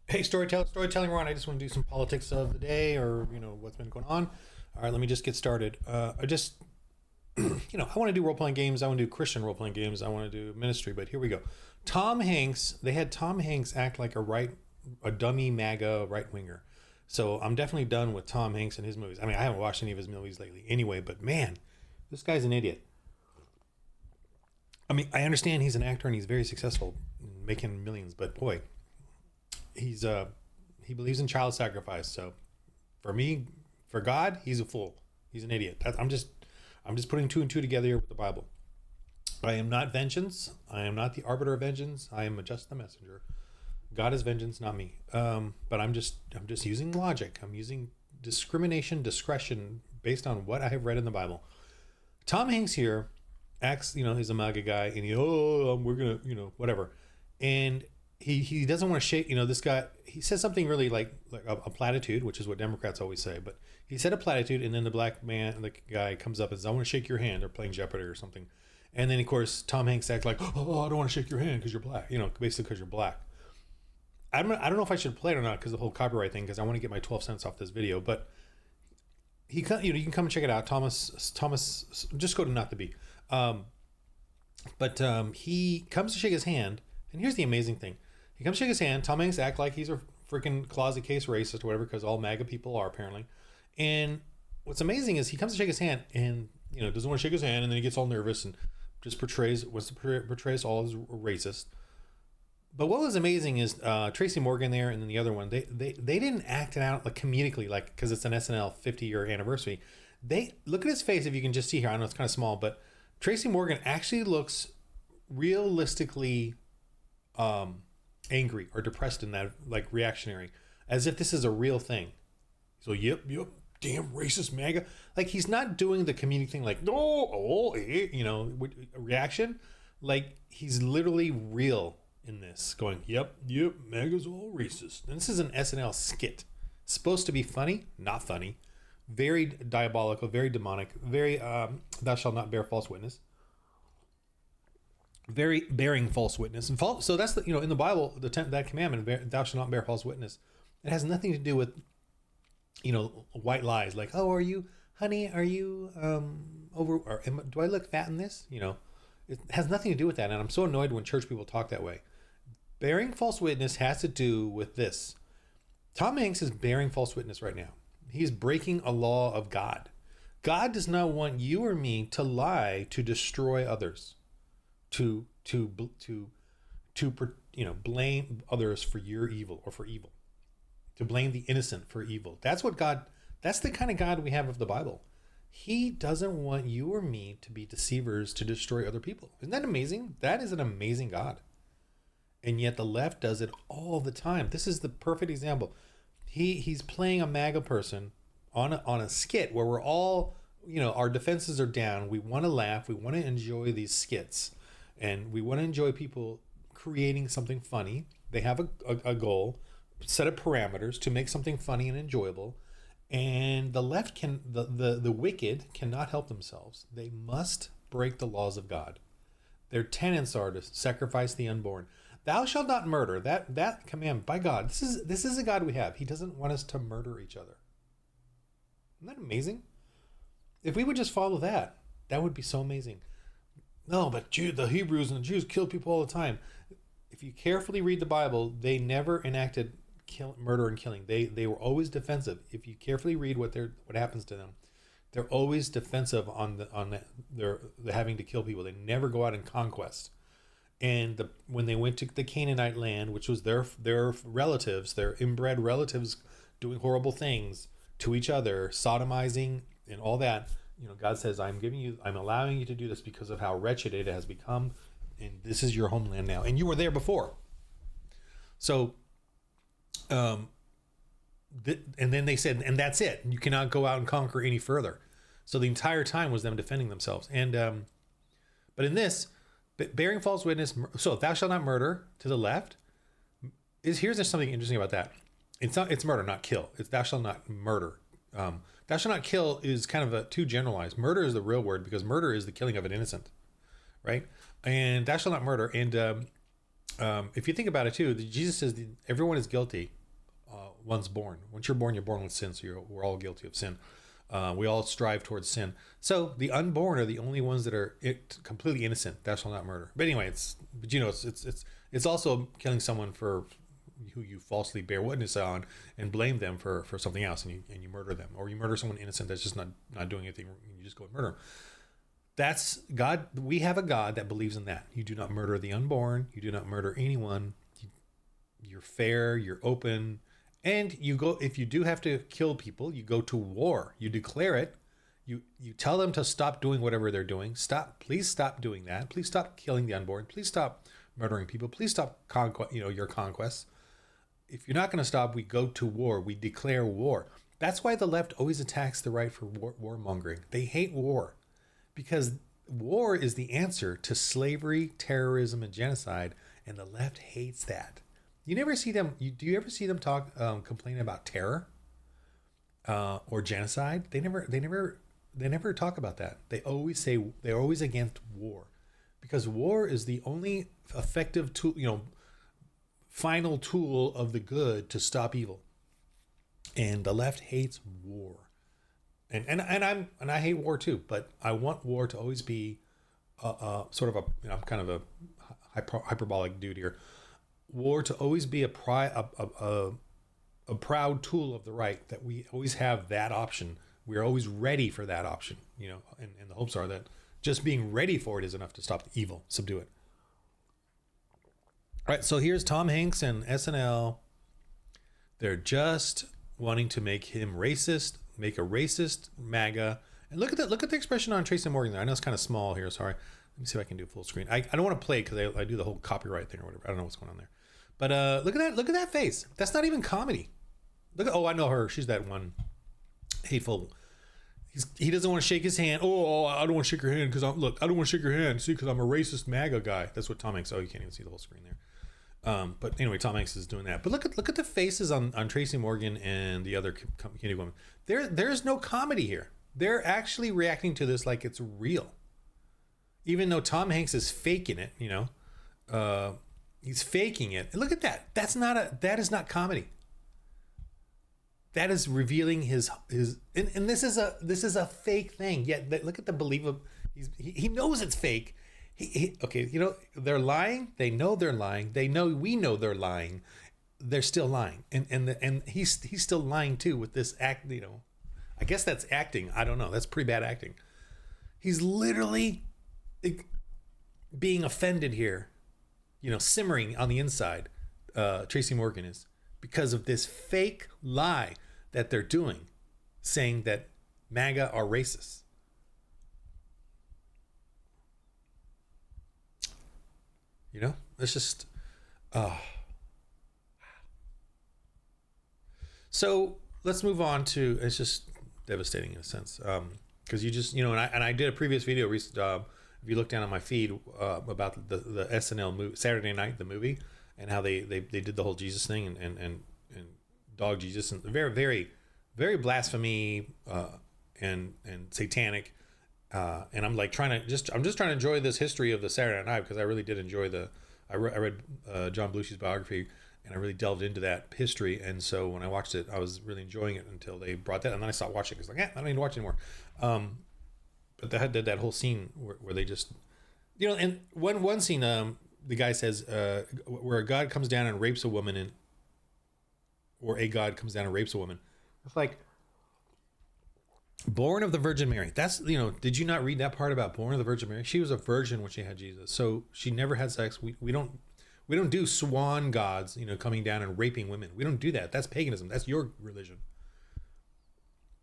Hey, storytelling Ron. I just want to do some politics of the day, or what's been going on. All right, let me just get started. I just, I want to do role playing games. I want to do Christian role playing games. I want to do ministry. But here we go. Tom Hanks. They had Tom Hanks act like a dummy MAGA right winger. So I'm definitely done with Tom Hanks and his movies. I mean, I haven't watched any of his movies lately, anyway. But man, this guy's an idiot. I mean, I understand he's an actor and he's very successful, making millions. But boy, he believes in child sacrifice. So for me, for God, he's a fool. He's an idiot. I'm just putting two and two together here with the Bible. I am not vengeance. I am not the arbiter of vengeance. I am just the messenger. God is vengeance, not me. But I'm just using logic. I'm using discretion based on what I have read in the Bible. Tom Hanks here acts, he's a MAGA guy, and we're gonna, whatever, and he doesn't want to shake. This guy, he says something really like a platitude, which is what Democrats always say. But he said a platitude, and then the guy comes up and says, "I want to shake your hand." They're playing Jeopardy or something, and then of course Tom Hanks acts like, "Oh, I don't want to shake your hand because you're black." Basically because you're black. I don't know if I should play it or not because the whole copyright thing. Because I want to get my 12 cents off this video, but you can come and check it out. Thomas, just go to Not the Bee. He comes to shake his hand, and here's the amazing thing. He comes to shake his hand. Tom Hanks act like he's a freaking closet case racist or whatever, because all MAGA people are apparently. And what's amazing is he comes to shake his hand and, doesn't want to shake his hand, and then he gets all nervous and just portrays all as racist. But what was amazing is Tracy Morgan there, and then the other one, they didn't act it out like comedically, like, because it's an SNL 50-year anniversary. They look at his face, if you can just see here. I know it's kind of small, but Tracy Morgan actually looks realistically angry or depressed in that, like, reactionary, as if this is a real thing. So yep, damn racist MAGA. Like, he's not doing the comedic thing like, reaction. Like, he's literally real in this, going, yep, MAGA's all racist. And this is an SNL skit. It's supposed to be funny, not funny. Very diabolical, very demonic, very thou shalt not bear false witness. Very bearing false witness, and false. So that's in the Bible, that commandment, thou shalt not bear false witness. It has nothing to do with white lies, like, oh, are you over, or do I look fat in this? It has nothing to do with that. And I'm so annoyed when church people talk that way. Bearing false witness has to do with this. Tom Hanks is bearing false witness right now. He's breaking a law of God. God does not want you or me to lie to destroy others, to blame others for your evil or for evil, to blame the innocent for evil. That's the kind of God we have of the Bible. He doesn't want you or me to be deceivers, to destroy other people. Isn't that amazing? That is an amazing God. And yet the left does it all the time. This is the perfect example. He's playing a MAGA person on a skit where we're all, our defenses are down. We want to laugh. We want to enjoy these skits. And we want to enjoy people creating something funny. They have a goal, set of parameters to make something funny and enjoyable. And the left the wicked cannot help themselves. They must break the laws of God. Their tenets are to sacrifice the unborn. Thou shalt not murder. That commandment by God. This is a God we have. He doesn't want us to murder each other. Isn't that amazing? If we would just follow that would be so amazing. No, but the Hebrews and the Jews killed people all the time. If you carefully read the Bible, they never enacted murder and killing. They were always defensive. If you carefully read what happens to them, they're always defensive on the having to kill people. They never go out in conquest. And when they went to the Canaanite land, which was their relatives, their inbred relatives, doing horrible things to each other, sodomizing and all that, God says, I'm allowing you to do this because of how wretched it has become, and this is your homeland now, and you were there before. So, and then they said, and that's it. You cannot go out and conquer any further. So the entire time was them defending themselves. And but in this, bearing false witness, so thou shalt not murder to the left. Here's something interesting about that. It's murder, not kill. It's thou shalt not murder. Thou shalt not kill is kind of too generalized. Murder is the real word, because murder is the killing of an innocent, right? And thou shalt not murder. And if you think about it too, Jesus says everyone is guilty. one's born. Once you're born with sin. So we're all guilty of sin. We all strive towards sin. So the unborn are the only ones that are completely innocent. Thou shalt not murder. But anyway, it's also killing someone for who you falsely bear witness on and blame them for something else, and you murder them, or you murder someone innocent that's just not doing anything. You just go and murder them. That's God. We have a God that believes in that. You do not murder the unborn. You do not murder anyone. You're fair. You're open. And you go, if you do have to kill people, you go to war. You declare it. You tell them to stop doing whatever they're doing. Please stop doing that. Please stop killing the unborn. Please stop murdering people. Please stop your conquests. If you're not going to stop, we go to war. We declare war. That's why the left always attacks the right for warmongering. They hate war because war is the answer to slavery, terrorism, and genocide, and the left hates that. You never see them. Do you ever see them complain about terror or genocide? They never talk about that. They always say they're always against war, because war is the only effective tool, final tool of the good to stop evil. And the left hates war, and I hate war too. But I want war to always be sort of I'm kind of a hyperbolic dude here. War to always be a proud tool of the right, that we always have that option. We're always ready for that option, and the hopes are that just being ready for it is enough to stop the evil, subdue it. All right, so here's Tom Hanks and SNL. They're just wanting to make him racist, make a racist MAGA. And look at the expression on Tracy Morgan there. I know it's kind of small here, sorry. Let me see if I can do full screen. I don't want to play because I do the whole copyright thing or whatever. I don't know what's going on there. But look at that face. That's not even comedy. I know her. She's that one hateful. He doesn't want to shake his hand. Oh, I don't want to shake your hand because I don't want to shake your hand. See, because I'm a racist MAGA guy. That's what Tom Hanks. Oh, you can't even see the whole screen there. But anyway, Tom Hanks is doing that. But look at the faces on Tracy Morgan and the other community women. There's no comedy here. They're actually reacting to this like it's real. Even though Tom Hanks is faking it, he's faking it. And look at that. That is not comedy. That is revealing his and this is a fake thing. Yet look at the believable. He knows it's fake. Okay, they're lying. They know they're lying. We know they're lying. They're still lying, and he's still lying too with this act. I guess that's acting. I don't know. That's pretty bad acting. He's literally being offended here, simmering on the inside. Tracy Morgan is, because of this fake lie that they're doing, saying that MAGA are racist. It's just, so let's move on to, it's just devastating in a sense. Cause you just, and I did a previous video recent, if you look down on my feed, about the SNL movie, Saturday Night, the movie, and how they did the whole Jesus thing and dog Jesus, and very, very, very blasphemy, and satanic. And I'm like I'm just trying to enjoy this history of the Saturday Night, because I really did enjoy I read John Belushi's biography, and I really delved into that history. And so when I watched it, I was really enjoying it until they brought that, and then I stopped watching. It's like, I don't need to watch anymore. But they had that whole scene where they just, and one scene, the guy says, where a God comes down and rapes a woman, or a God comes down and rapes a woman. It's like, born of the Virgin Mary. That's, did you not read that part about born of the Virgin Mary? She was a virgin when she had Jesus. So she never had sex. We don't do swan gods, coming down and raping women. We don't do that. That's paganism. That's your religion.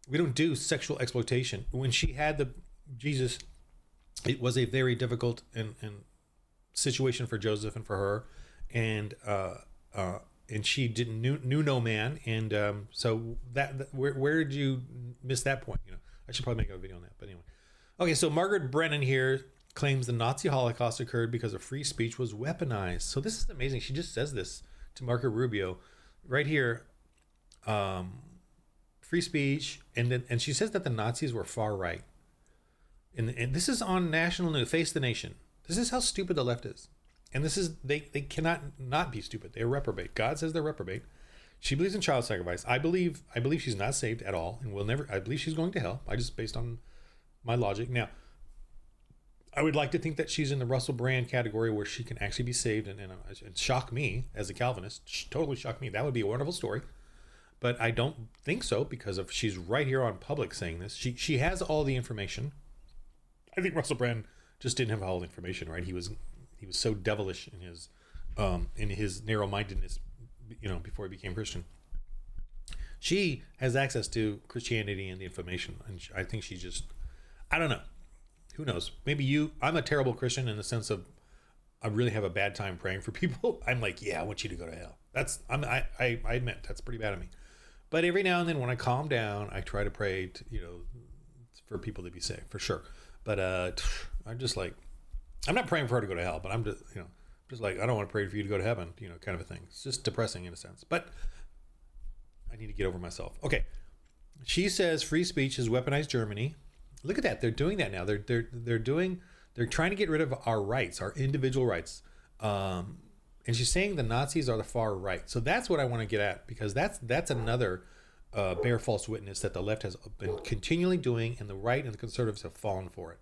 We don't do sexual exploitation. When she had Jesus, it was a very difficult and situation for Joseph and for her. And she knew no man. And so where did you miss that point? I should probably make a video on that. But anyway. Okay, so Margaret Brennan here claims the Nazi Holocaust occurred because of free speech was weaponized. So this is amazing. She just says this to Marco Rubio right here. Free speech, and she says that the Nazis were far right. And this is on national news, Face the Nation. This is how stupid the left is. And this is, they cannot not be stupid. They're reprobate. God says they're reprobate. She believes in child sacrifice. I believe she's not saved at all, and will never. I believe she's going to hell. I just based on my logic. Now, I would like to think that she's in the Russell Brand category where she can actually be saved and shock me as a Calvinist. Totally shock me. That would be a wonderful story. But I don't think so because of she's right here on public saying this. She has all the information. I think Russell Brand just didn't have all the information, right? He was so devilish in his narrow-mindedness, before he became Christian. She has access to Christianity and the information, and I think she just, I don't know. Who knows? Maybe I'm a terrible Christian in the sense of I really have a bad time praying for people. I'm like, yeah, I want you to go to hell. I admit that's pretty bad of me. But every now and then when I calm down, I try to pray for people to be saved, for sure. But I'm just like, I'm not praying for her to go to hell, but I'm just like, I don't want to pray for you to go to heaven, kind of a thing. It's just depressing in a sense. But I need to get over myself. Okay. She says free speech is weaponized Germany. Look at that. They're doing that now. They're trying to get rid of our rights, our individual rights. And she's saying the Nazis are the far right. So that's what I want to get at, because that's another bear false witness that the left has been continually doing, and the right and the conservatives have fallen for it.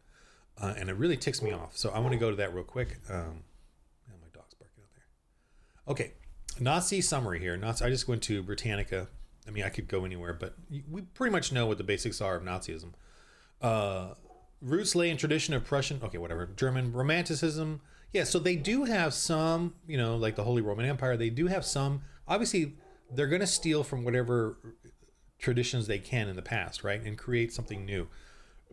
And it really ticks me off. So I want to go to that real quick. My dog's barking out there. Okay. Nazi summary here. I just went to Britannica. I mean, I could go anywhere, but we pretty much know what the basics are of Nazism. Roots lay in tradition of Prussian, German Romanticism. Yeah, so they do have some, like the Holy Roman Empire, they do have some, obviously they're going to steal from whatever traditions they can in the past, right? And create something new.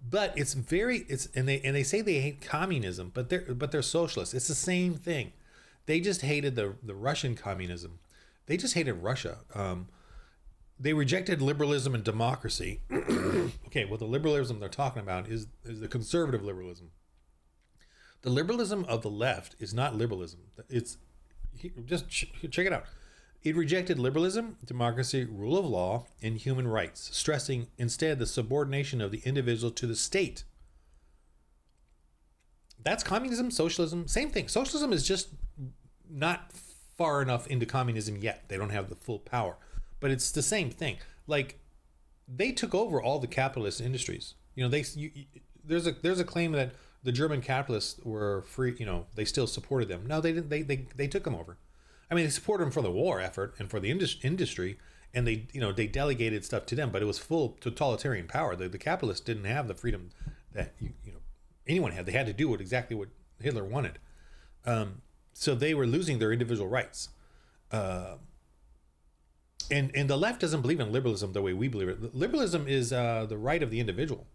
But and they say they hate communism, but they're socialists. It's the same thing. They just hated the Russian communism. They just hated Russia. They rejected liberalism and democracy. Okay, well, the liberalism they're talking about is the conservative liberalism. The liberalism of the left is not liberalism. It's just check it out. It rejected liberalism, democracy, rule of law, and human rights, stressing instead the subordination of the individual to the state. That's communism, socialism, same thing. Socialism is just not far enough into communism yet. They don't have the full power. But it's the same thing. Like, they took over all the capitalist industries. There's a claim that the German capitalists were free. They still supported them. No, they didn't. They took them over. I mean, they supported them for the war effort and for the industry, and they delegated stuff to them. But it was full totalitarian power. The capitalists didn't have the freedom that anyone had. They had to do exactly what Hitler wanted. So they were losing their individual rights. And the left doesn't believe in liberalism the way we believe it. Liberalism is the right of the individual.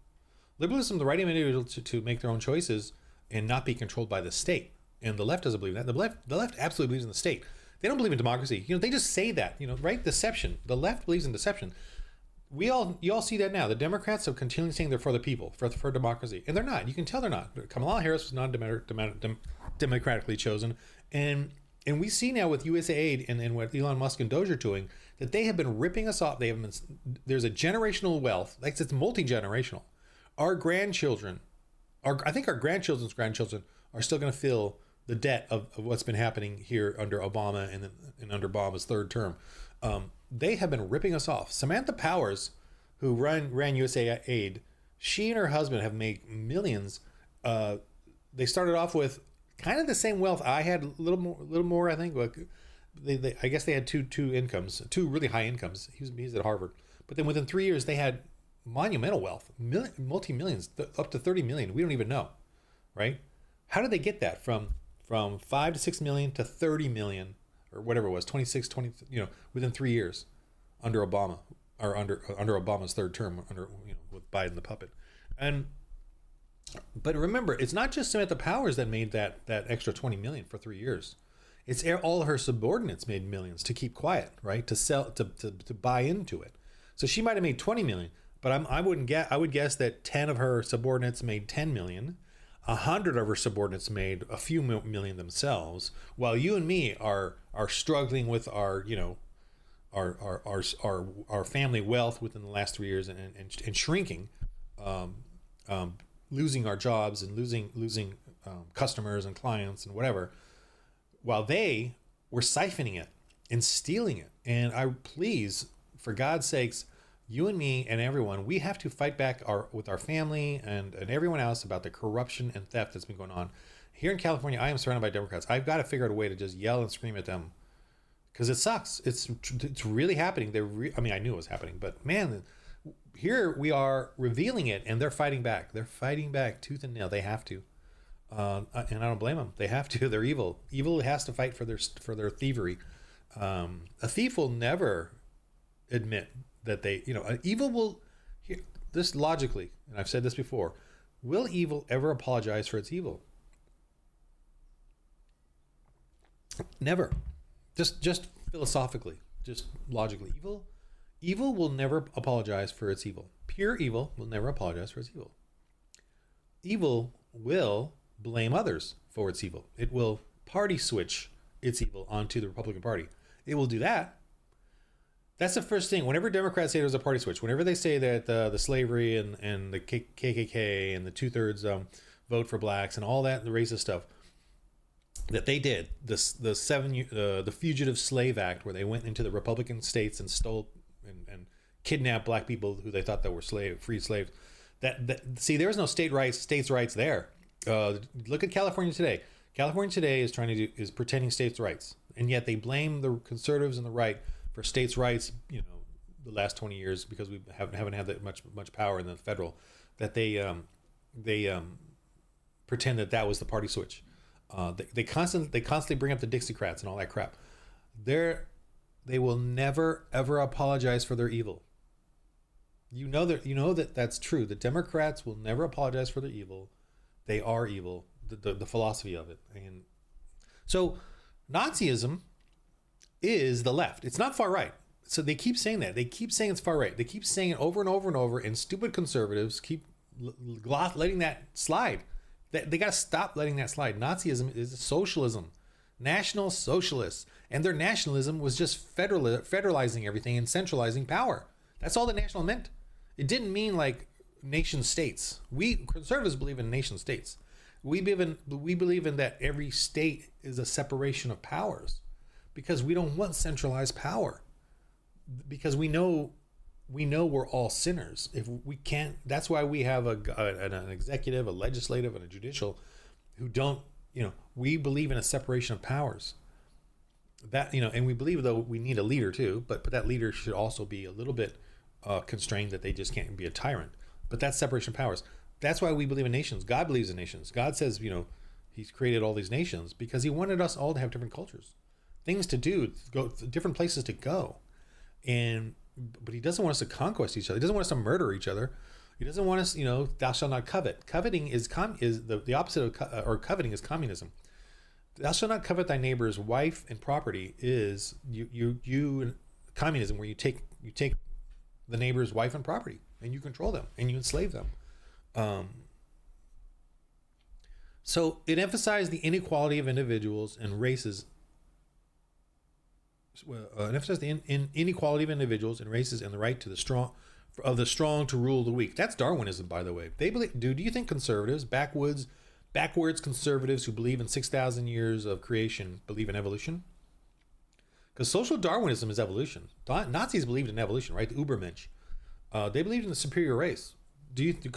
Liberalism, the right of the individual to make their own choices and not be controlled by the state. And the left doesn't believe in that. The left absolutely believes in the state. They don't believe in democracy. They just say that, right? Deception. The left believes in deception. You all see that now. The Democrats are continually saying they're for the people, for democracy, and they're not. You can tell they're not. Kamala Harris was not democratically chosen, and we see now with USAID and what Elon Musk and Doge are doing that they have been ripping us off. There's a generational wealth, like it's multi-generational. Our grandchildren, I think our grandchildren's grandchildren are still going to feel the debt of what's been happening here under Obama and under Obama's third term. They have been ripping us off. Samantha Powers, who ran USAID, she and her husband have made millions. They started off with kind of the same wealth I had, a little more. I think. I guess they had two incomes, two really high incomes. He's at Harvard, but then within 3 years they had monumental wealth, multi-millions, up to 30 million. We don't even know, right? How did they get that from 5 to 6 million to 30 million or whatever it was, 26, 20, within 3 years under Obama or under Obama's third term, with Biden the puppet. But remember, it's not just Samantha Powers that made that extra 20 million for 3 years. It's all her subordinates made millions to keep quiet, right? To sell, to buy into it. So she might have made 20 million, but I would guess that 10 of her subordinates made 10 million. 100 of her subordinates made a few million themselves, while you and me are struggling with our family wealth within the last 3 years and shrinking, losing our jobs and losing customers and clients and whatever, while they were siphoning it and stealing it And please, for God's sakes, you and me and everyone, we have to fight back with our family and everyone else about the corruption and theft that's been going on. Here in California, I am surrounded by Democrats. I've got to figure out a way to just yell and scream at them because it sucks. It's really happening. I mean, I knew it was happening, but man, here we are revealing it, and they're fighting back. They're fighting back tooth and nail. They have to, and I don't blame them. They have to. They're evil. Evil has to fight for their thievery. A thief will never admit that evil will. This logically, and I've said this before, will evil ever apologize for its evil? Never. Just philosophically, just logically, evil will never apologize for its evil. Pure evil will never apologize for its evil. Evil will blame others for its evil. It will party switch its evil onto the Republican Party. It will do that. That's the first thing. Whenever Democrats say there's a party switch, whenever they say that the slavery and the KKK and the 2/3 vote for blacks and all that, the racist stuff that they did, the Fugitive Slave Act, where they went into the Republican states and stole and kidnapped black people who they thought that were free slaves. See, there was no states' rights there. Look at California today. California today is pretending states' rights, and yet they blame the conservatives and the right for states' rights. The last 20 years because we haven't had that much power in the federal, that they pretend that was the party switch. They constantly bring up the Dixiecrats and all that crap. They will never ever apologize for their evil. You know that that's true. The Democrats will never apologize for their evil. They are evil. The philosophy of it. And so Nazism is the left. It's not far right. So they keep saying that. They keep saying it's far right. They keep saying it over and over and over, and stupid conservatives keep letting that slide. They got to stop letting that slide. Nazism is socialism, national socialists, and their nationalism was just federalizing everything and centralizing power. That's all the national meant. It didn't mean like nation states. We conservatives believe in nation states. We believe in that every state is a separation of powers, because we don't want centralized power, because we know we're all sinners. If we can't, that's why we have an executive, a legislative, and a judicial who don't, we believe in a separation of powers. That, and we believe, though, we need a leader too, but that leader should also be a little bit constrained, that they just can't be a tyrant. But that's separation of powers. That's why we believe in nations. God believes in nations. God says, he's created all these nations because he wanted us all to have different cultures, things to do, different places to go. But he doesn't want us to conquest each other. He doesn't want us to murder each other. He doesn't want us, thou shalt not covet. Coveting is the opposite of coveting is communism. Thou shalt not covet thy neighbor's wife and property is you communism, where you take the neighbor's wife and property and you control them and you enslave them. So it emphasized the inequality of individuals and races. Emphasize the inequality of individuals and races and the right to the strong to rule the weak. That's Darwinism, by the way. They believe. Do you think conservatives, backwards conservatives who believe in 6,000 years of creation, believe in evolution? Because social Darwinism is evolution. Nazis believed in evolution, right? The Ubermensch. They believed in the superior race. Do you think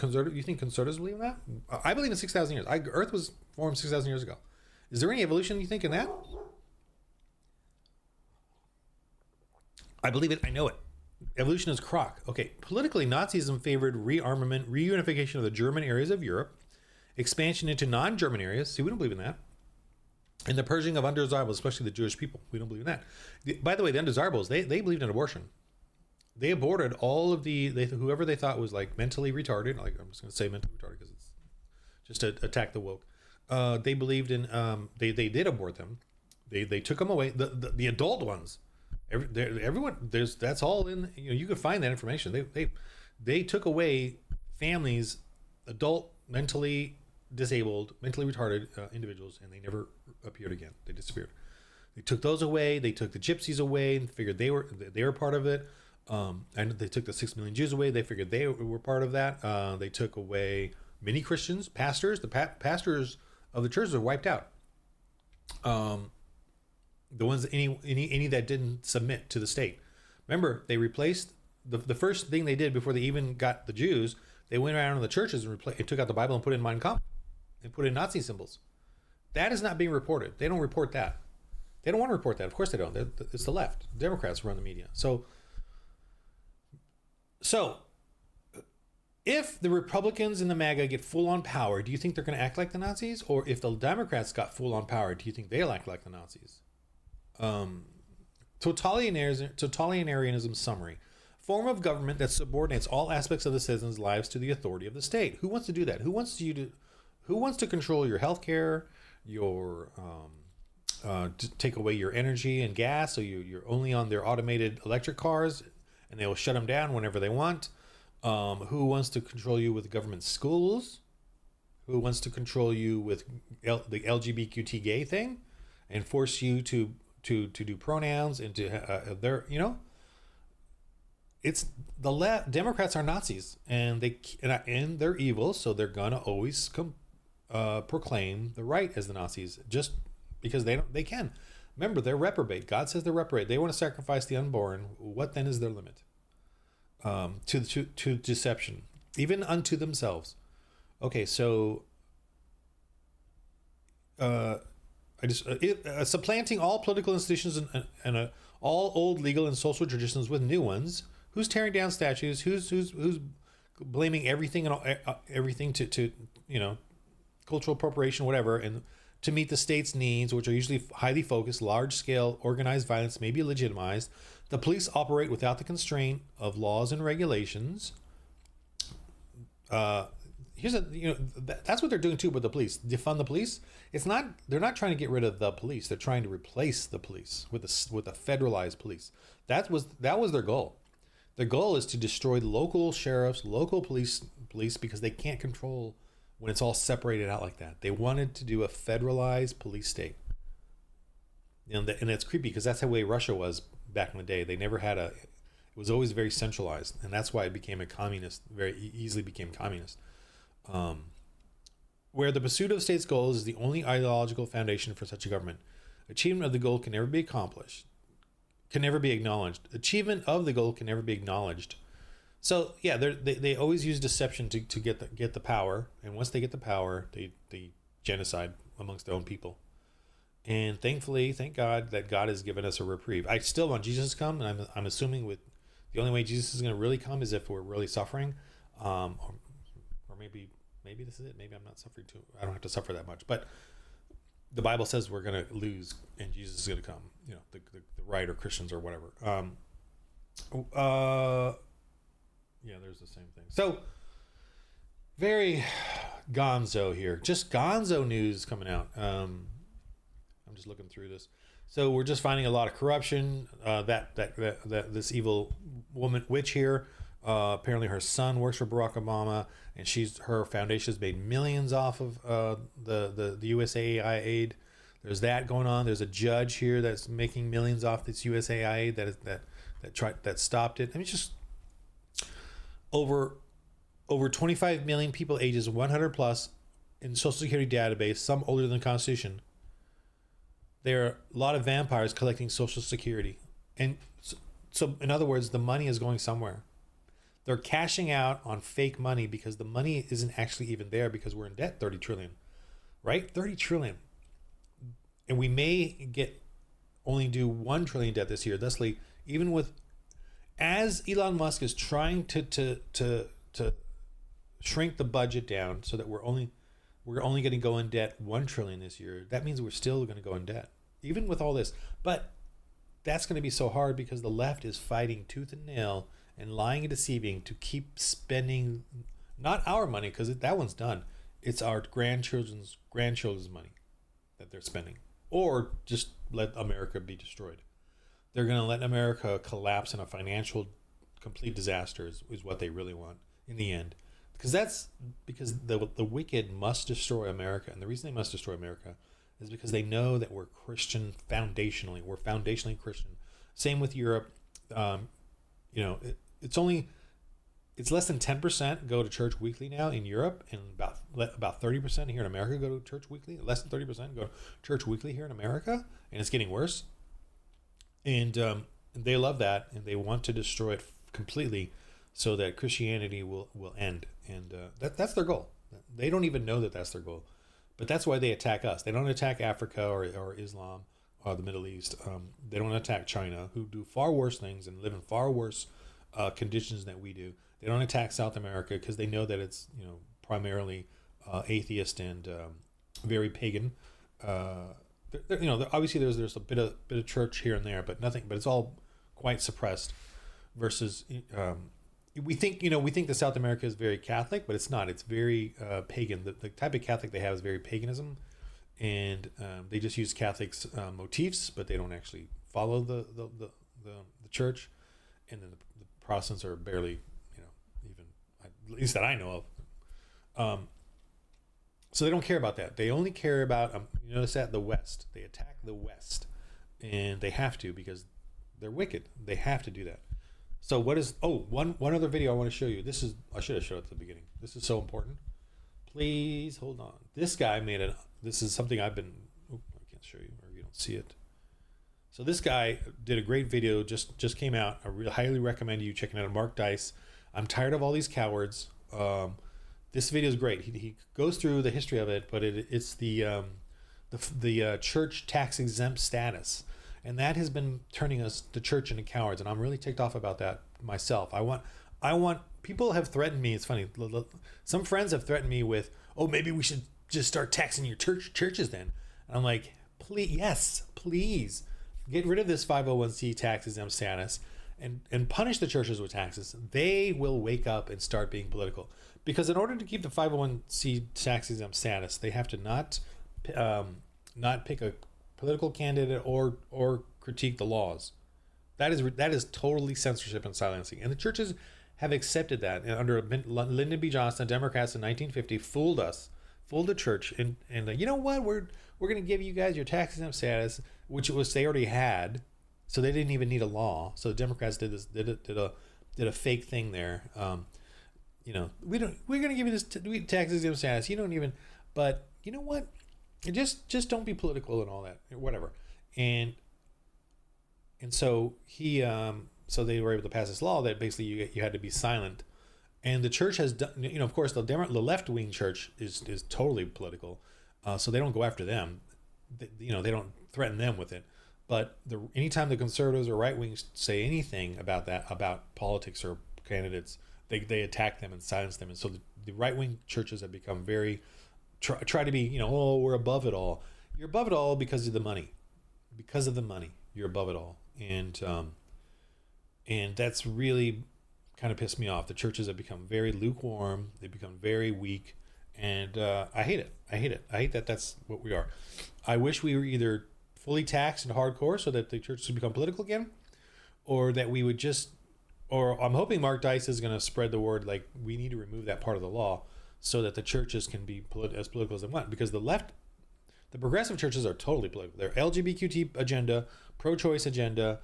conservatives believe in that? I believe in 6,000 years. Earth was formed 6,000 years ago. Is there any evolution you think in that? I believe it. I know it. Evolution is crock. Okay. Politically, Nazism favored rearmament, reunification of the German areas of Europe, expansion into non-German areas. See, we don't believe in that. And the purging of undesirables, especially the Jewish people. We don't believe in that. By the way, the undesirables, they believed in abortion. They aborted all of whoever they thought was like mentally retarded. Like, I'm just going to say mentally retarded because it's just to attack the woke. They believed in, they did abort them. They took them away. The adult ones. Everyone, that's all in. You could find that information. They took away families, adult, mentally disabled, mentally retarded individuals, and they never appeared again. They disappeared. They took those away. They took the gypsies away and figured they were part of it. And they took the 6 million Jews away. They figured they were part of that. They took away many Christians, pastors. The pastors of the churches were wiped out. The ones any that didn't submit to the state. Remember, they replaced the first thing they did before they even got the Jews. They went around in the churches and took out the Bible and put in Mein Kampf and put in Nazi symbols. That is not being reported. They don't report that. They don't want to report that. Of course they don't. It's the left. Democrats run the media. So if the Republicans and the MAGA get full on power, do you think they're going to act like the Nazis? Or if the Democrats got full on power, do you think they'll act like the Nazis? Totalitarianism summary. Form of government that subordinates all aspects of the citizens' lives to the authority of the state. Who wants to do that? Who wants to control your health care, your to take away your energy and gas, so you're only on their automated electric cars and they will shut them down whenever they want? Who wants to control you with government schools? Who wants to control you with the LGBTQ gay thing and force you to do pronouns and to it's the left. Democrats are Nazis and they're evil, so they're gonna always proclaim the right as the Nazis just because they can. Remember, they're reprobate. God says they're reprobate. They want to sacrifice the unborn. What then is their limit? To deception, even unto themselves. Okay, so supplanting all political institutions and all old legal and social traditions with new ones. Who's tearing down statues? Who's blaming everything and everything to cultural appropriation, whatever, and to meet the state's needs, which are usually highly focused, large-scale, organized violence may be legitimized. The police operate without the constraint of laws and regulations. That's what they're doing too with the police. Defund the police. They're not trying to get rid of the police. They're trying to replace the police with a federalized police. That was their goal. Their goal is to destroy the local sheriffs, local police because they can't control when it's all separated out like that. They wanted to do a federalized police state. And it's creepy because that's the way Russia was back in the day. They never had it was always very centralized, and that's why it became a communist, very easily became communist. Where the pursuit of state's goals is the only ideological foundation for such a government. Achievement of the goal can never be accomplished, can never be acknowledged. Achievement of the goal can never be acknowledged. So yeah, they always use deception to get the power, and once they get the power, they genocide amongst their own people. And thankfully, thank God that God has given us a reprieve. I still want Jesus to come, and I'm assuming with the only way Jesus is going to really come is if we're really suffering, or maybe this is it. Maybe I'm not suffering too. I don't have to suffer that much, but the Bible says we're going to lose, and Jesus is going to come. The right or Christians or whatever. Yeah, there's the same thing. So very gonzo here. Just gonzo news coming out. I'm just looking through this. So we're just finding a lot of corruption. That this evil woman witch here. Apparently her son works for Barack Obama, and her foundation has made millions off of the USAID aid. There's that going on. There's a judge here that's making millions off this USAID that stopped it. I mean, just over 25 million people ages 100 plus in Social Security database, some older than the Constitution. There are a lot of vampires collecting Social Security. And so in other words, the money is going somewhere. They're cashing out on fake money because the money isn't actually even there because we're in debt 30 trillion, right? 30 trillion. And we may only do 1 trillion debt this year. Thusly, even with, as Elon Musk is trying to shrink the budget down so that we're only going to go in debt 1 trillion this year, that means we're still going to go in debt, even with all this. But that's going to be so hard because the left is fighting tooth and nail and lying and deceiving to keep spending, not our money, because that one's done. It's our grandchildren's money that they're spending, or just let America be destroyed. They're going to let America collapse in a financial complete disaster is what they really want in the end. Because the wicked must destroy America. And the reason they must destroy America is because they know that we're Christian foundationally. We're foundationally Christian. Same with Europe. It's less than 10% go to church weekly now in Europe, and about 30% here in America go to church weekly. Less than 30% go to church weekly here in America, and it's getting worse. And they love that, and they want to destroy it completely, so that Christianity will end. And that's their goal. They don't even know that that's their goal, but that's why they attack us. They don't attack Africa or Islam or the Middle East. They don't attack China, who do far worse things and live in far worse conditions than we do. They don't attack South America because they know that it's primarily atheist and very pagan. Obviously there's a bit of church here and there, but nothing. But it's all quite suppressed. Versus, we think that South America is very Catholic, but it's not. It's very pagan. The type of Catholic they have is very paganism, and they just use Catholics motifs, but they don't actually follow the church. And then the Protestants are barely, even, at least that I know of. So they don't care about that. They only care about, you notice that, the West. They attack the West, and they have to, because they're wicked. They have to do that. So one other video I want to show you. I should have showed it at the beginning. This is so important. Please hold on. This guy this is something I can't show you, or you don't see it. So this guy did a great video, just came out. I really highly recommend you checking it out. Mark Dice. I'm tired of all these cowards. This video is great. He goes through the history of it, but it's the church tax exempt status, and that has been turning the church into cowards. And I'm really ticked off about that myself. I want people have threatened me. It's funny. Some friends have threatened me with, "Oh, maybe we should just start taxing your churches then." And I'm like, please get rid of this 501c tax exempt status and punish the churches with taxes. They will wake up and start being political. Because in order to keep the 501c tax exempt status, they have to not pick a political candidate or critique the laws. That is totally censorship and silencing. And the churches have accepted that. And under Lyndon B. Johnson, Democrats in 1950 fooled the church, and you know what? We're going to give you guys your tax exempt status, which they already had, so they didn't even need a law. So the Democrats did a fake thing there. We're going to give you this tax exempt status. You don't even, but you know what? Just don't be political and all that, whatever. And so so they were able to pass this law that basically you had to be silent. And the church has done, of course, the left-wing church is totally political. So they don't go after them. They don't threaten them with it. But anytime the conservatives or right-wings say anything about politics or candidates, they attack them and silence them. And so the right-wing churches have become very, try to be, we're above it all. You're above it all because of the money. Because of the money, you're above it all. And that's really kind of pissed me off. The churches have become very lukewarm. They become very weak. And I hate it. I hate that that's what we are. I wish we were either fully taxed and hardcore so that the churches would become political again, or that we would or I'm hoping Mark Dice is going to spread the word, like, we need to remove that part of the law so that the churches can be as political as they want. Because the progressive churches are totally political. They're LGBTQ agenda, pro-choice agenda,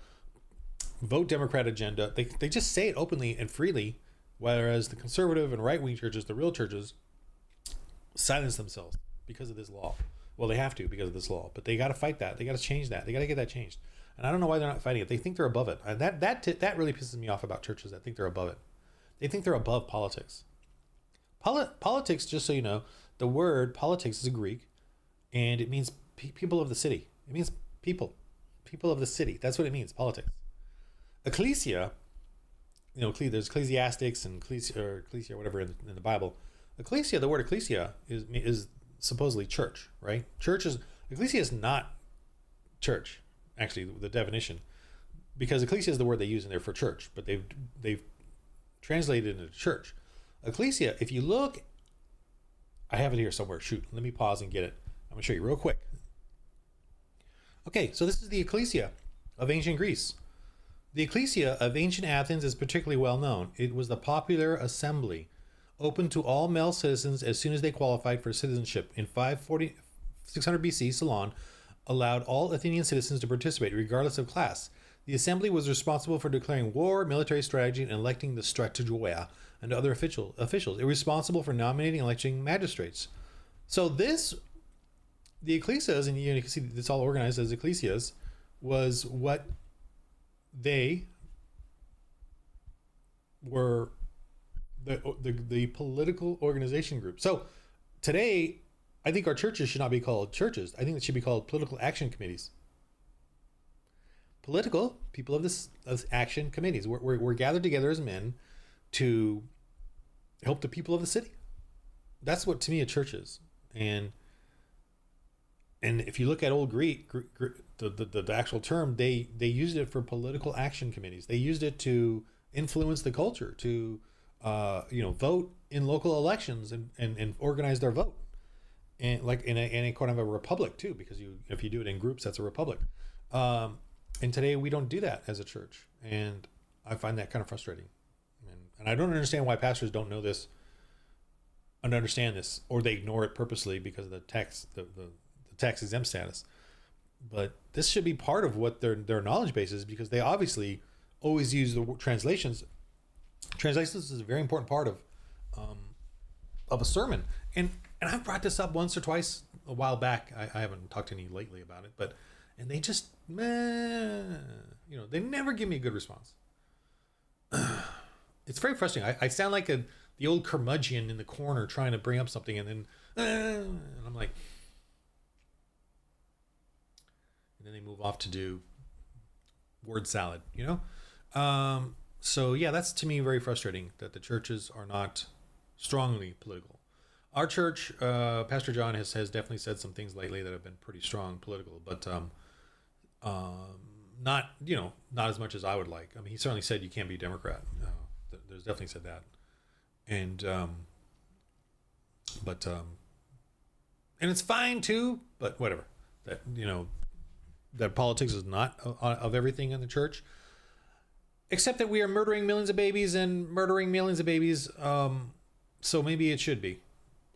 vote Democrat agenda. They just say it openly and freely, whereas the conservative and right-wing churches, the real churches, silence themselves because of this law. Well, they have to because of this law, but they got to fight that. They got to change that. They got to get that changed. And I don't know why they're not fighting it. They think they're above it. And that really pisses me off about churches that think they're above it. They think they're above politics. Politics, just so you know, the word politics is a Greek, and it means people of the city. It means people of the city. That's what it means, politics. Ecclesia, there's ecclesiastics and ecclesia, whatever in the Bible. Ecclesia, the word ecclesia is supposedly church, right? Ecclesia is not church, actually, the definition, because ecclesia is the word they use in there for church, but they've translated it into church. Ecclesia, if you look, I have it here somewhere. Shoot, let me pause and get it. I'm going to show you real quick. Okay, so this is the ecclesia of ancient Greece. The ecclesia of ancient Athens is particularly well known. It was the popular assembly, open to all male citizens as soon as they qualified for citizenship. In 600 BC, Solon allowed all Athenian citizens to participate, regardless of class. The assembly was responsible for declaring war, military strategy, and electing the strategoia and other officials. It was responsible for nominating and electing magistrates. So the ecclesias, and you can see it's all organized as ecclesias, was what they were the political organization group. So today, I think our churches should not be called churches. I think they should be called political action committees. Political people of this action committees. We're gathered together as men to help the people of the city. That's what to me a church is. And if you look at old Greek, the actual term, they used it for political action committees. They used it to influence the culture, to vote in local elections and organize their vote, and like in a kind of a republic too, because if you do it in groups, that's a republic. And today we don't do that as a church, and I find that kind of frustrating. And I don't understand why pastors don't know this and understand this, or they ignore it purposely because of the tax exempt status. But this should be part of what their knowledge base is, because they obviously always use the translations. Translations is a very important part of a sermon, and I've brought this up once or twice a while back. I haven't talked to any lately about it, and they just they never give me a good response. It's very frustrating. I sound like the old curmudgeon in the corner trying to bring up something, and then and I'm like, and then they move off to do word salad, So yeah, that's to me very frustrating that the churches are not strongly political. Our church, Pastor John has definitely said some things lately that have been pretty strong political, but not as much as I would like. I mean, he certainly said you can't be a Democrat. There's definitely said that, and and it's fine too. But whatever. That politics is not of everything in the church, except that we are murdering millions of babies and murdering millions of babies. So maybe it should be.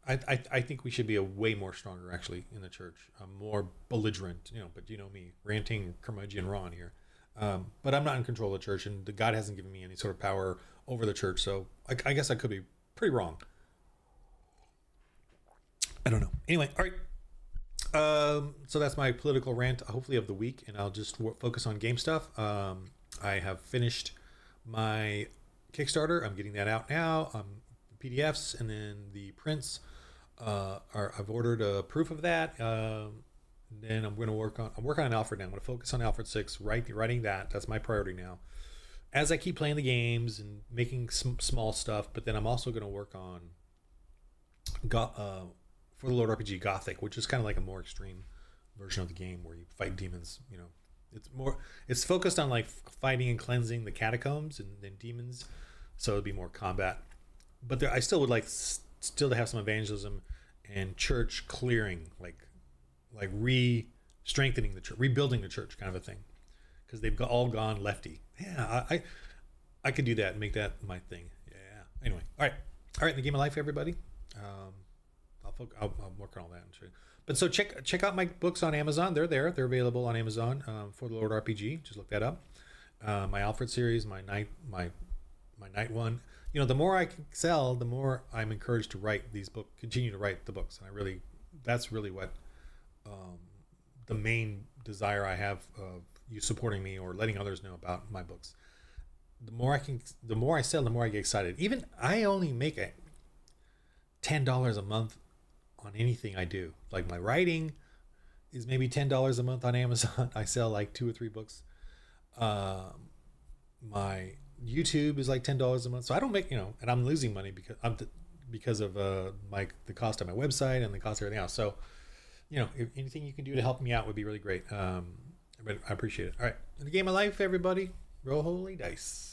I think we should be a way more stronger actually in the church, more belligerent, but me, ranting curmudgeon Ron here. But I'm not in control of the church, and God hasn't given me any sort of power over the church. So I guess I could be pretty wrong. I don't know. Anyway, all right. So that's my political rant, hopefully of the week, and I'll just focus on game stuff. I have finished my Kickstarter. I'm getting that out now. PDFs and then the prints I've ordered a proof of that. Then I'm working on Alfred now. I'm going to focus on Alfred 6, writing that. That's my priority now. As I keep playing the games and making some small stuff, but then I'm also going to work on For the Lord RPG Gothic, which is kind of like a more extreme version of the game where you fight demons. It's focused on like fighting and cleansing the catacombs and then demons, so it'd be more combat. But I still would like still to have some evangelism and church clearing, like strengthening the church, rebuilding the church, kind of a thing, because they've all gone lefty. Yeah, I could do that and make that my thing. Yeah. Anyway, all right. In the game of life, everybody. I'll work on all that. But so check out my books on Amazon. They're there. They're available on Amazon. For the Lord RPG. Just look that up. My Alfred series, my night one. The more I can sell, the more I'm encouraged to write these books, continue to write the books. And that's really what the main desire I have of you supporting me or letting others know about my books. The more I sell, the more I get excited. Even I only make $10 a month on anything I do. Like my writing is maybe $10 a month on Amazon. I sell like 2 or 3 books. My YouTube is like $10 a month. So I don't make, and I'm losing money because of the cost of my website and the cost of everything else. So, if anything you can do to help me out would be really great. But I appreciate it. All right. In the game of life, everybody, roll holy dice.